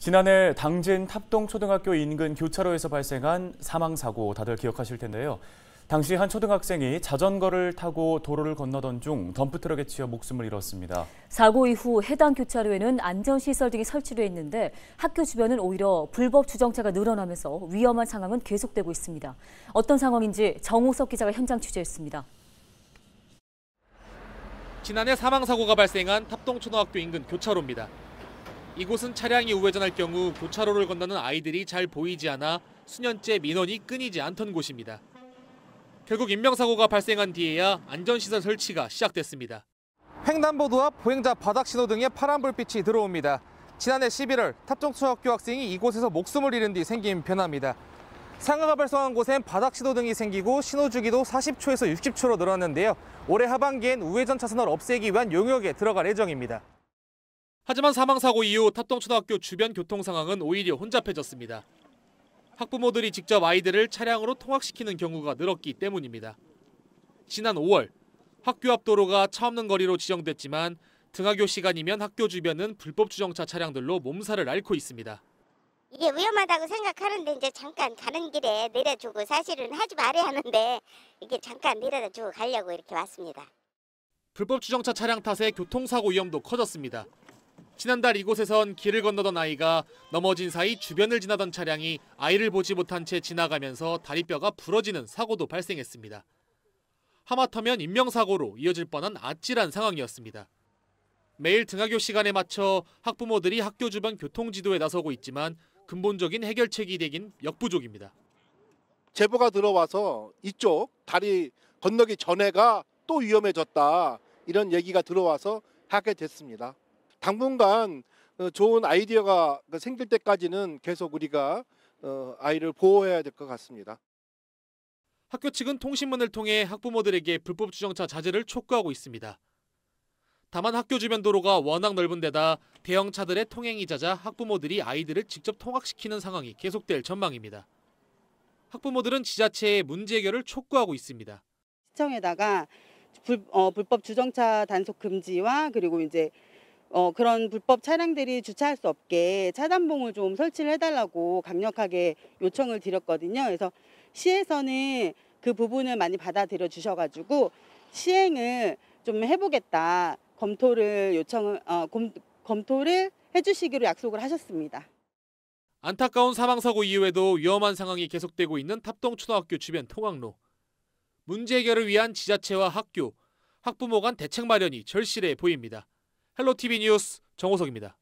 지난해 당진 탑동초등학교 인근 교차로에서 발생한 사망사고 다들 기억하실 텐데요. 당시 한 초등학생이 자전거를 타고 도로를 건너던 중 덤프트럭에 치여 목숨을 잃었습니다. 사고 이후 해당 교차로에는 안전시설 등이 설치돼 있는데 학교 주변은 오히려 불법 주정차가 늘어나면서 위험한 상황은 계속되고 있습니다. 어떤 상황인지 정호석 기자가 현장 취재했습니다. 지난해 사망사고가 발생한 탑동초등학교 인근 교차로입니다. 이곳은 차량이 우회전할 경우 교차로를 건너는 아이들이 잘 보이지 않아 수년째 민원이 끊이지 않던 곳입니다. 결국 인명사고가 발생한 뒤에야 안전시설 설치가 시작됐습니다. 횡단보도 앞 보행자 바닥 신호등에 파란 불빛이 들어옵니다. 지난해 11월 탑동초등학교 학생이 이곳에서 목숨을 잃은 뒤 생긴 변화입니다. 상해가 발생한 곳엔 바닥 신호등이 생기고 신호주기도 40초에서 60초로 늘었는데요. 올해 하반기엔 우회전 차선을 없애기 위한 용역에 들어갈 예정입니다. 하지만 사망사고 이후 탑동초등학교 주변 교통 상황은 오히려 혼잡해졌습니다. 학부모들이 직접 아이들을 차량으로 통학시키는 경우가 늘었기 때문입니다. 지난 5월 학교 앞 도로가 차 없는 거리로 지정됐지만 등하교 시간이면 학교 주변은 불법 주정차 차량들로 몸살을 앓고 있습니다. 이게 위험하다고 생각하는데 이제 잠깐 가는 길에 내려주고 사실은 하지 말아야 하는데 이게 잠깐 내려다 주고 가려고 이렇게 왔습니다. 불법 주정차 차량 탓에 교통사고 위험도 커졌습니다. 지난달 이곳에선 길을 건너던 아이가 넘어진 사이 주변을 지나던 차량이 아이를 보지 못한 채 지나가면서 다리뼈가 부러지는 사고도 발생했습니다. 하마터면 인명사고로 이어질 뻔한 아찔한 상황이었습니다. 매일 등하교 시간에 맞춰 학부모들이 학교 주변 교통지도에 나서고 있지만 근본적인 해결책이 되긴 역부족입니다. 제보가 들어와서 이쪽 다리 건너기 전에가 또 위험해졌다 이런 얘기가 들어와서 하게 됐습니다. 당분간 좋은 아이디어가 생길 때까지는 계속 우리가 아이를 보호해야 될 것 같습니다. 학교 측은 통신문을 통해 학부모들에게 불법 주정차 자제를 촉구하고 있습니다. 다만 학교 주변 도로가 워낙 넓은 데다 대형 차들의 통행이 잦아 학부모들이 아이들을 직접 통학시키는 상황이 계속될 전망입니다. 학부모들은 지자체에 문제 해결을 촉구하고 있습니다. 시청에다가 불법 주정차 단속 금지와 그리고 이제 그런 불법 차량들이 주차할 수 없게 차단봉을 좀 설치를 해달라고 강력하게 요청을 드렸거든요. 그래서 시에서는 그 부분을 많이 받아들여 주셔가지고 시행을 좀 해보겠다 검토를 검토를 해주시기로 약속을 하셨습니다. 안타까운 사망사고 이후에도 위험한 상황이 계속되고 있는 탑동초등학교 주변 통학로. 문제 해결을 위한 지자체와 학교, 학부모 간 대책 마련이 절실해 보입니다. 헬로티비 뉴스 정호석입니다.